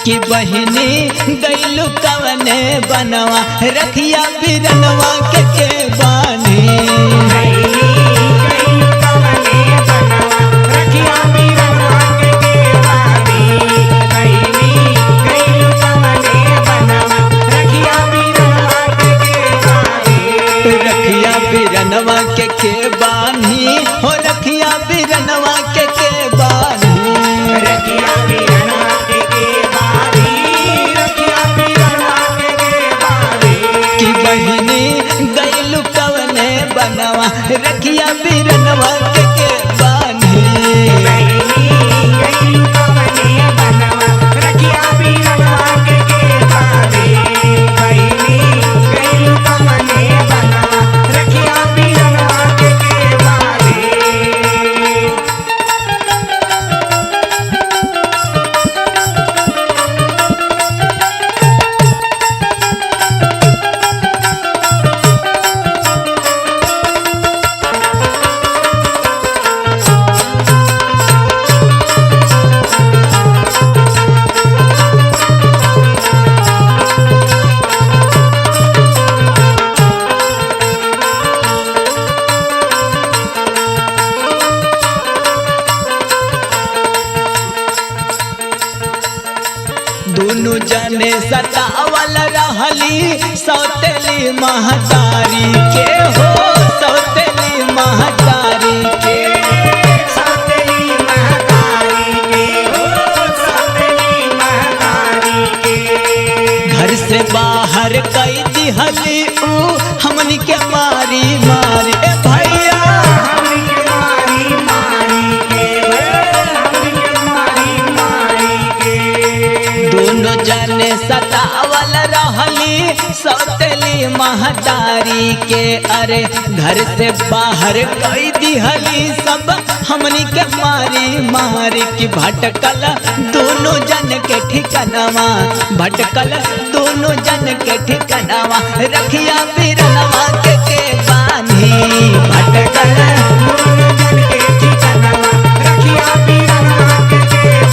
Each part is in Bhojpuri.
कि बहिनी गैलू कवने बनवा रखिया बिरनवा के बानी बिरनवा के बानी हो रखिया बिरनवा के बानी रखिया बिरनवा के बानी रखिया बिरनवा के बानी कि बहिनी गैलू कवने बनवा रखिया बिरनवा के बानी गैलू कवने बनवा रखिया बिरनवा के बानी बहिनी गैलू कवने बनवा रखिया बिरनवा के बानी दोनों जने सतावल रहली सौतेली महतारी के हो सौतेली महतारी के सौतेली महतारी के हो सौतेली महतारी के घर से बाहर कई दिहली ऊ हमनी के मारी मारी ए भैया हमनी के मारी मारी के हमनी के मारी मारी के दोनों जने सतावल रहली सौतेली महतारी के अरे घर से बाहर कई दिहली सब हमनी के मारी मारी की भटकल दोनों जन के ठिकानवा भटकल दोनों जन के ठिकानवा रखिया बिरनवा के बानी भटकल दोनों जन के ठिकानवा रखिया बिरनवा के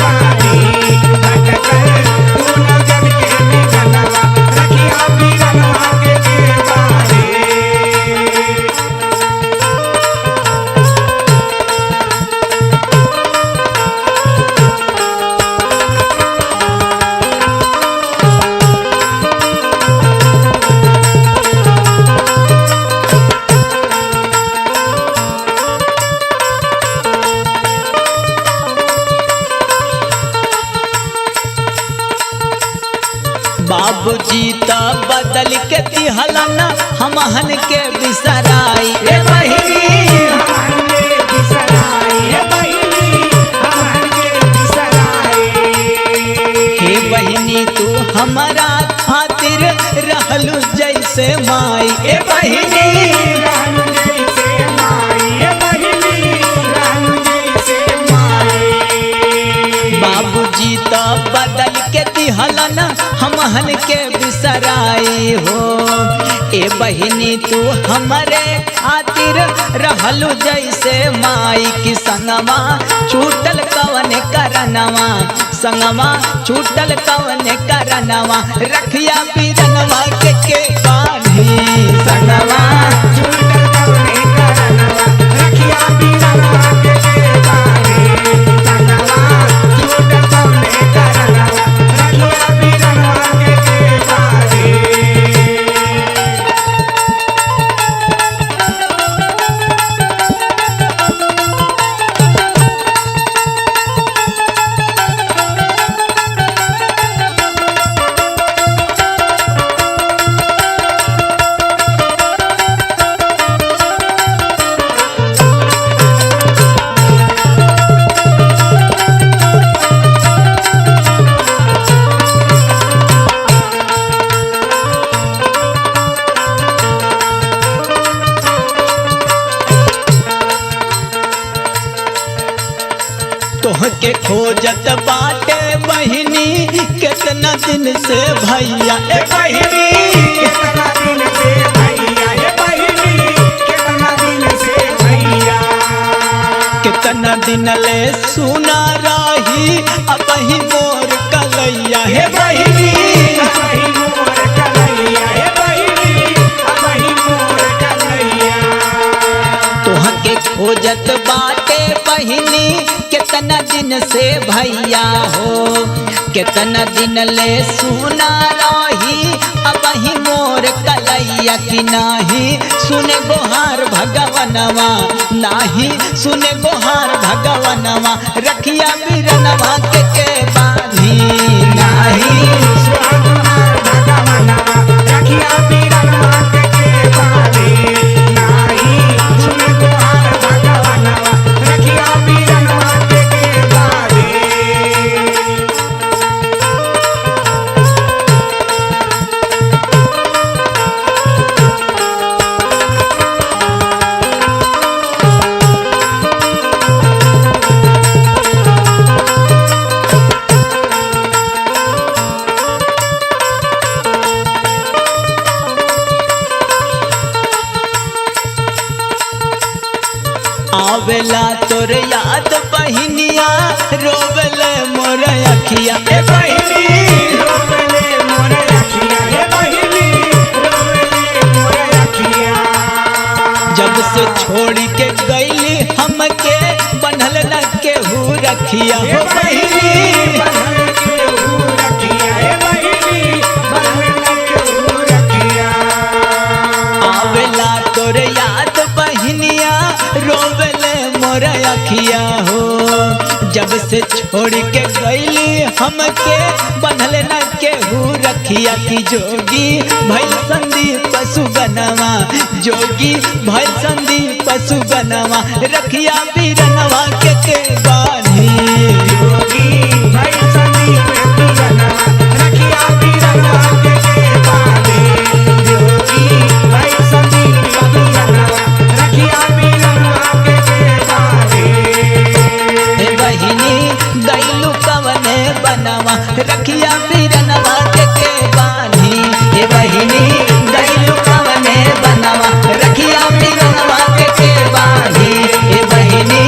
बानी भटकल दोनों जन के ठिकानवा रखिया बिरनवा के बानी बाबूजी त बदल के दिहलन हमहन के बिसराई ए बहिनी हमन के बिसराई हे बहिनी हमन के बिसराई हे बहिनी तू हमारा खातिर रहलू जैसे माई ए बहिनी रहनु जैसे माई हे बहिनी रहनु जैसे माई बाबूजी त बदल के दिहलन हमहन के बिसराई हो ए बहिनी तू हमरे खातिर रहलू जैसे माई की संगवा छूटल कवन करनवा संगवा छूटल कवन करनवा रखिया बिरनवा के बानी संगवा झूठल कवने करनवा रखिया बिरनवा के बानी संगवा झूठल कवने करनवा रखिया बिरनवा के बानी तोहके खोजत बाटे बहिनी कितना दिन से भैया ए बहिनी कितना दिन से भैया हे बहिनी कितना दिन से भैया कितना दिन ले सुना रही अब ही मोर कलैया हे बहिनी अबही मोर कन्हैया हे बहिनी अबही मोर कन्हैया तोह के खोजत बाटे बहिनी कितना दिन से भैया हो कितना दिन ले सुना रही अब ही मोर कलैया की नाही सुने गोहार भगवनवा नाही सुने गोहार भगवनवा रखिया बीरनवा के बानी नाही सुहागहार भगवनवा रखिया बीरनवा के बानी नाही सुन गोहार भगवनवा रखिया बीरनवा के बानी आवेला तोर याद बहिनिया रोवल मोर अखिया ए बहिनी रोवले मोर अखिया हे बहिनी रोवले मोर अखिया जब से छोड़ के गईली हमके बनल न केहू रखिया हे हो बहिनी बहिनी बनल के हू रखिया हे बहिनी बनल के हू रखिया आवेला तोर याद बहिनिया रोवल मोर अखिया हो जब से छोड़ के गईली हमके बनल न केहू रखिया की जोगी भई संदीप पशुगनवा जोगी भई संदीप पशुगनवा रखिया बीरनवा के बानी योगी भाई संदीप बीरनवा रखिया बीरनवा के बानी योगी भाई संदीप बीरनवा रखिया बीरनवा के बानी हे बहिनी गईलू कवने बनवा रखिया बीरनवा के बानी हे बहिनी गईलू कवने बनवा रखिया बीरनवा के बानी हे बहिनी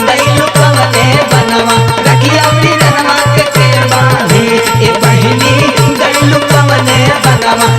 गईलू कवने बनवा रखिया बीरनवा के बानी हे बहिनी गईलू कवने बनवा